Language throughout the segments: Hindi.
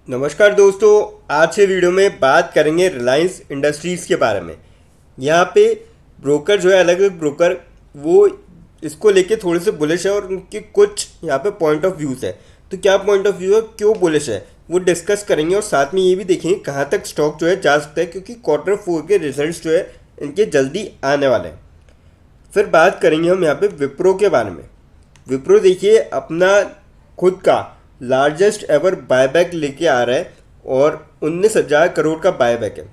नमस्कार दोस्तों। आज के वीडियो में बात करेंगे रिलायंस इंडस्ट्रीज़ के बारे में। यहाँ पे ब्रोकर जो है, अलग अलग ब्रोकर वो इसको लेके थोड़े से बुलिश है और उनके कुछ यहाँ पे पॉइंट ऑफ व्यूज़ है। तो क्या पॉइंट ऑफ व्यू है, क्यों बुलिश है, वो डिस्कस करेंगे और साथ में ये भी देखेंगे कहाँ तक स्टॉक जो है जा सकता है, क्योंकि क्वार्टर 4 के रिजल्ट्स जो है इनके जल्दी आने वाले हैं। फिर बात करेंगे हम यहाँ पे विप्रो के बारे में। विप्रो देखिए अपना खुद का लार्जेस्ट एवर बायबैक लेके आ रहा है और 19,000 करोड़ का बायबैक है।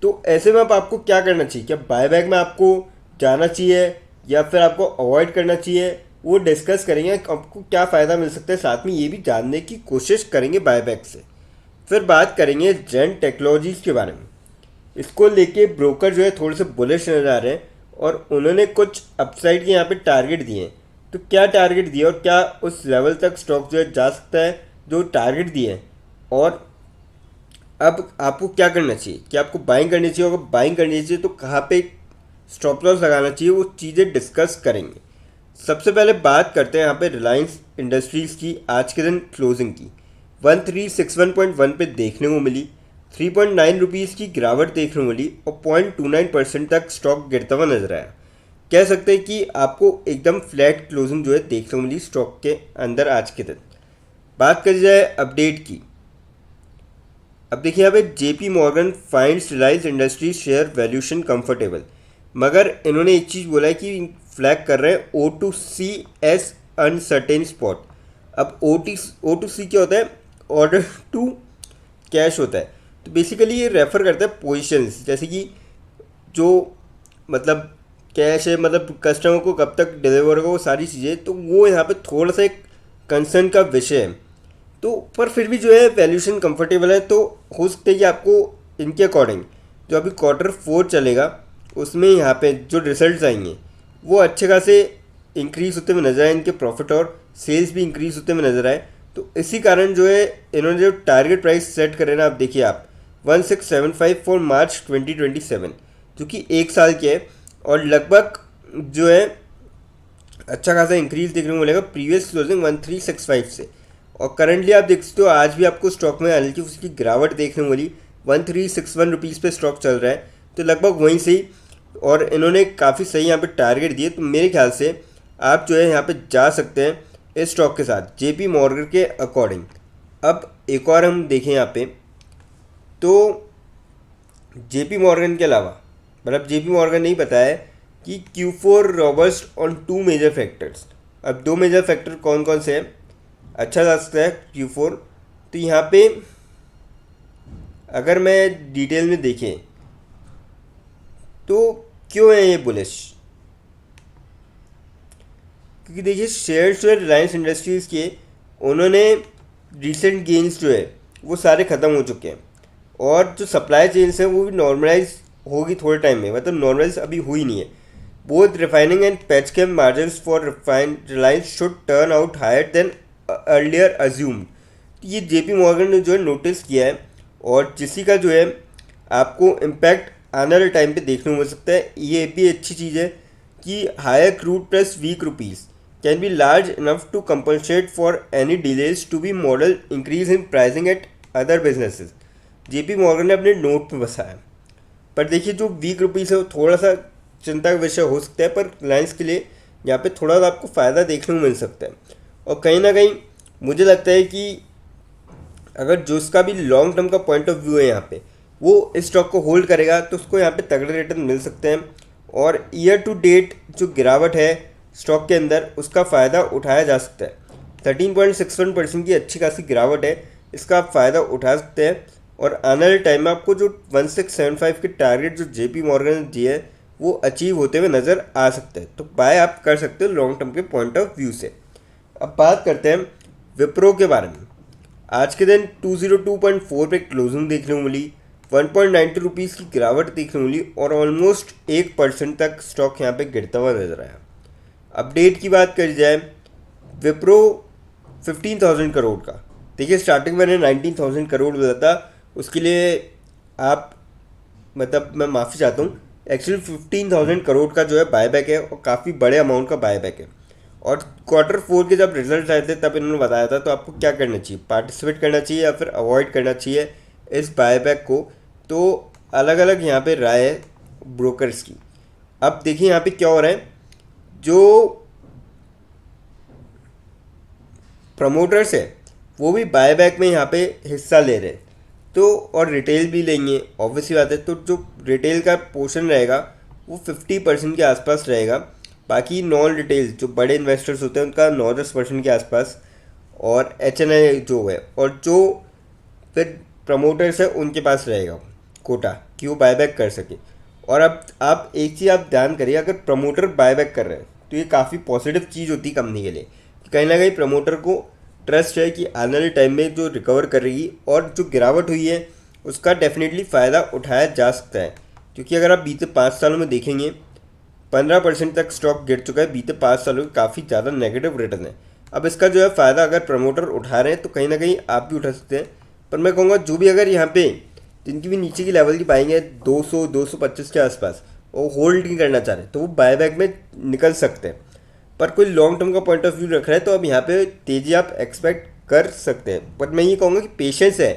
तो ऐसे में अब आपको क्या करना चाहिए, क्या बायबैक में आपको जाना चाहिए या फिर आपको अवॉइड करना चाहिए, वो डिस्कस करेंगे। आपको क्या फ़ायदा मिल सकता है, साथ में ये भी जानने की कोशिश करेंगे बायबैक से। फिर बात करेंगे जेन टेक्नोलॉजीज़ के बारे में। इसको लेके ब्रोकर जो है थोड़े से बुलिश नजर आ रहे हैं और उन्होंने कुछ अपसाइड के यहाँ पे टारगेट दिए हैं। तो क्या टारगेट दिए और क्या उस लेवल तक स्टॉक जो है जा सकता है जो टारगेट दिए हैं, और अब आपको क्या करना चाहिए, क्या आपको बाइंग करनी चाहिए, अगर बाइंग करनी चाहिए तो कहाँ पे स्टॉप लॉस लगाना चाहिए, वो चीज़ें डिस्कस करेंगे। सबसे पहले बात करते हैं यहाँ पे रिलायंस इंडस्ट्रीज़ की आज के दिन क्लोजिंग की। 1361.1 पे देखने को मिली, 3.9 रुपीज़ की गिरावट देखने को मिली और 0.29% तक स्टॉक गिरता हुआ नजर आया। कह सकते हैं कि आपको एकदम फ्लैट क्लोजिंग जो है देखने को मिली स्टॉक के अंदर आज के दिन। बात करी जाए अपडेट की, अब देखिए यहाँ पे JP Morgan finds Reliance industries share valuation comfortable, मगर इन्होंने एक चीज़ बोला है कि फ्लैग कर रहे हैं O to C S uncertain spot. अब ओ टू सी क्या होता है, ऑर्डर टू कैश होता है। तो बेसिकली ये रेफर करता है पोजीशंस, जैसे कि जो मतलब कैश है, मतलब कस्टमर को कब तक डिलीवर होगा, वो सारी चीज़ें। तो वो यहाँ पे थोड़ा सा एक कंसर्न का विषय है। तो पर फिर भी जो है वैल्यूएशन कंफर्टेबल है। तो हो सकता है कि आपको इनके अकॉर्डिंग जो अभी क्वार्टर 4 चलेगा उसमें यहाँ पे जो रिजल्ट्स आएंगे वो अच्छे खासे इंक्रीज होते हुए नजर आए, इनके प्रॉफिट और सेल्स भी इंक्रीज होते हुए नजर आए। तो इसी कारण जो है इन्होंने जो टारगेट प्राइस सेट करे ना, आप देखिए आप 1675 फॉर मार्च 2027, जो कि 1 साल के है और लगभग जो है अच्छा खासा इंक्रीज देखने को मिलेगा प्रीवियस क्लोजिंग 1365 से। और करंटली आप देख सकते हो आज भी आपको स्टॉक में हल्की उसकी गिरावट देखने को मिली, 1361 रुपीज़ पे स्टॉक चल रहा है, तो लगभग वहीं से ही। और इन्होंने काफ़ी सही यहाँ पे टारगेट दिए, तो मेरे ख्याल से आप जो है यहाँ पे जा सकते हैं इस स्टॉक के साथ जेपी मॉर्गन के अकॉर्डिंग। अब एक और हम देखें यहाँ पे, तो जेपी मॉर्गन के अलावा मतलब जेपी मॉर्गन ने ही बताया कि Q4 robust on 2 major factors. अब 2 मेजर फैक्टर कौन कौन से हैं, अच्छा जा सकता है Q4। तो यहाँ पे अगर मैं डिटेल में देखें तो क्यों है ये बुलिश, क्योंकि देखिए शेयर्स जो है रिलायंस इंडस्ट्रीज़ के, उन्होंने रिसेंट गेन्स जो है वो सारे ख़त्म हो चुके हैं और जो सप्लाई चेन्स हैं वो भी नॉर्मलाइज होगी थोड़े टाइम में, मतलब नॉर्मलाइज अभी हुई नहीं है। Both refining and petrochem margins for refined Reliance should turn out higher than earlier assumed. ये जेपी मॉर्गन ने जो है नोटिस किया है और जिसी का जो है आपको इम्पैक्ट आने वाले टाइम पे देखने को मिल सकता है। ये भी अच्छी चीज़ है कि higher crude plus weak rupees can be large enough to compensate for any delays to be model increase in pricing at other businesses, JP Morgan ने अपने नोट में बसाया। पर देखिए जो वीक रुपीज़ है वो थोड़ा सा चिंता का विषय हो सकता है, पर रिलायंस के लिए यहाँ पे थोड़ा सा आपको फ़ायदा देखने को मिल सकता है। और कहीं ना कहीं मुझे लगता है कि अगर जो उसका भी लॉन्ग टर्म का पॉइंट ऑफ व्यू है यहाँ पे, वो इस स्टॉक को होल्ड करेगा तो उसको यहाँ पे तगड़े रिटर्न मिल सकते हैं। और ईयर टू डेट जो गिरावट है स्टॉक के अंदर उसका फ़ायदा उठाया जा सकता है। 13.61% की अच्छी खासी गिरावट है, इसका आप फ़ायदा उठा सकते हैं। और आने वाले टाइम में आपको जो 1675 के टारगेट जो जेपी मॉर्गन ने दिए है वो अचीव होते हुए नज़र आ सकते हैं। तो बाय आप कर सकते हो लॉन्ग टर्म के पॉइंट ऑफ व्यू से। अब बात करते हैं विप्रो के बारे में। आज के दिन 202.4 पे क्लोजिंग देखने को मिली, 1.92 रुपीज़ की गिरावट देखने को मिली और ऑलमोस्ट 1% तक स्टॉक यहाँ पे गिरता हुआ नजर आया। अपडेट की बात करी जाए, विप्रो 15,000 करोड़ का, देखिए स्टार्टिंग मैंने 19,000 करोड़ बोला था, उसके लिए आप मतलब मैं माफ़ी चाहता हूँ। एक्चुअली 15,000 करोड़ का जो है बायबैक है और काफ़ी बड़े अमाउंट का बायबैक है। और Q4 के जब रिजल्ट आए थे तब इन्होंने बताया था, तो आपको क्या करना चाहिए, पार्टिसिपेट करना चाहिए या फिर अवॉइड करना चाहिए इस बायबैक को। तो अलग अलग यहाँ पे राय है ब्रोकर्स की। अब देखिए यहाँ पे क्या हो रहा है, जो प्रमोटर्स है वो भी बायबैक में यहाँ पे हिस्सा ले रहे हैं, तो और रिटेल भी लेंगे, ऑब्वियसली बात है। तो जो रिटेल का पोर्शन रहेगा वो 50% के आसपास रहेगा, बाकी नॉन रिटेल जो बड़े इन्वेस्टर्स होते हैं उनका 9-10% के आसपास, और HNI जो है, और जो फिर प्रमोटर्स है उनके पास रहेगा कोटा कि वो बायबैक कर सके। और अब आप एक चीज़ आप ध्यान करिए, अगर प्रमोटर बायबैक कर रहे हैं तो ये काफ़ी पॉजिटिव चीज़ होती है कंपनी के लिए, कि कहीं ना कहीं प्रमोटर को ट्रस्ट है कि आने वाले टाइम में जो रिकवर करेगी और जो गिरावट हुई है उसका डेफिनेटली फ़ायदा उठाया जा सकता है। क्योंकि अगर आप बीते 5 सालों में देखेंगे 15% तक स्टॉक गिर चुका है, बीते 5 सालों में काफ़ी ज़्यादा नेगेटिव रिटर्न है। अब इसका जो है फ़ायदा अगर प्रमोटर उठा रहे हैं तो कहीं ना कहीं आप भी उठा सकते हैं। पर मैं कहूँगा जो भी अगर यहाँ पे जिनकी भी नीचे की लेवल की पाएंगे 200-225 के आसपास, वो होल्ड नहीं करना चाह रहे तो वो बायबैक में निकल सकते हैं। पर कोई लॉन्ग टर्म का पॉइंट ऑफ व्यू रख रहा है तो अब यहाँ पे तेज़ी आप एक्सपेक्ट कर सकते हैं। बट मैं ये कहूँगा कि पेशेंस है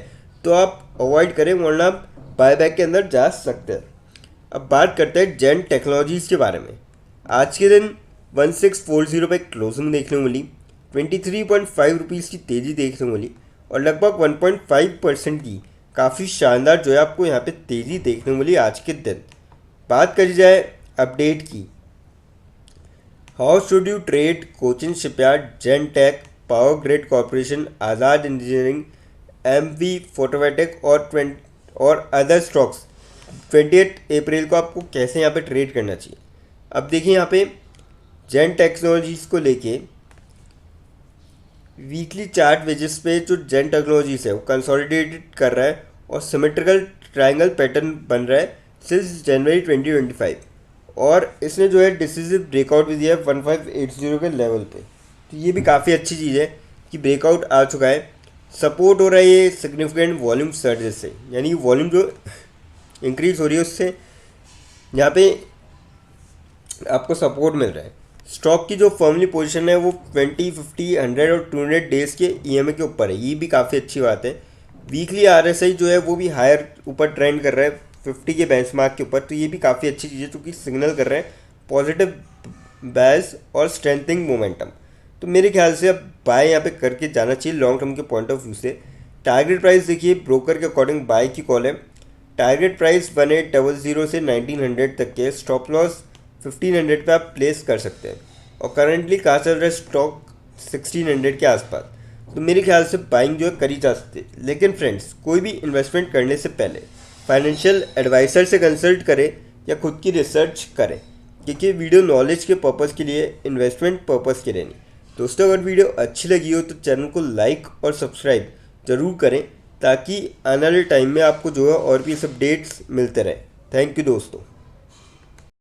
तो आप अवॉइड करें, वरना आप बायबैक के अंदर जा सकते हैं। अब बात करते हैं जेन टेक्नोलॉजीज़ के बारे में। आज के दिन 1640 पे क्लोजिंग देखने को मिली, 23.5 रुपीज़ की तेज़ी देखने को मिली, और लगभग 1.5% की काफ़ी शानदार जो है आपको यहाँ पे तेज़ी देखने को मिली आज के दिन। बात करी जाए अपडेट की, how should you trade Cochin Shipyard, Zen Tech, Power Grid Corporation, Azad Engineering, MV Photovoltaic और अदर स्टॉक्स 28 अप्रैल को आपको कैसे यहाँ पे ट्रेड करना चाहिए। अब देखिए यहाँ पे जेन टेक्नोलॉजीज़ को लेके वीकली चार्ट बेसिस पे जो जेन टेक्नोलॉजीज है वो कंसोलिडेटेड कर रहा है और सिमेट्रिकल ट्रायंगल पैटर्न बन रहा है सिंस जनवरी 2025, और इसने जो है डिसिसिव ब्रेकआउट भी दिया है 1580 के लेवल पे। तो ये भी काफ़ी अच्छी चीज़ है कि ब्रेकआउट आ चुका है। सपोर्ट हो रहा है ये सिग्निफिकेंट वॉल्यूम सर्जेस से, यानी वॉल्यूम जो इंक्रीज हो रही है उससे यहाँ पे आपको सपोर्ट मिल रहा है। स्टॉक की जो फर्मली पोजीशन है वो 20, 50, 100 और 200 डेज़ के EMA के ऊपर है, ये भी काफ़ी अच्छी बात है। वीकली RSI जो है वो भी हायर ऊपर ट्रेंड कर रहा है 50 के बेंचमार्क के ऊपर, तो ये भी काफ़ी अच्छी चीज़ है क्योंकि सिग्नल कर रहे हैं पॉजिटिव बैस और स्ट्रेंथिंग मोमेंटम। तो मेरे ख्याल से अब बाय यहाँ पे करके जाना चाहिए लॉन्ग टर्म के पॉइंट ऑफ व्यू से। टारगेट प्राइस देखिए ब्रोकर के अकॉर्डिंग बाय की कॉल है। टारगेट प्राइस 1800 से 1900 तक के, स्टॉप लॉस 1500 पे आप प्लेस कर सकते हैं, और करंटली कहाँ चल रहा है स्टॉक 1600 के आसपास। तो मेरे ख्याल से बाइंग जो है करी जा सकती है। लेकिन फ्रेंड्स, कोई भी इन्वेस्टमेंट करने से पहले फाइनेंशियल एडवाइज़र से कंसल्ट करें या खुद की रिसर्च करें, क्योंकि वीडियो नॉलेज के पर्पज़ के लिए, इन्वेस्टमेंट पर्पज़ के लिए नहीं। दोस्तों, अगर वीडियो अच्छी लगी हो तो चैनल को लाइक और सब्सक्राइब ज़रूर करें, ताकि आने वाले टाइम में आपको जो है और भी इस अपडेट्स मिलते रहे। थैंक यू दोस्तों।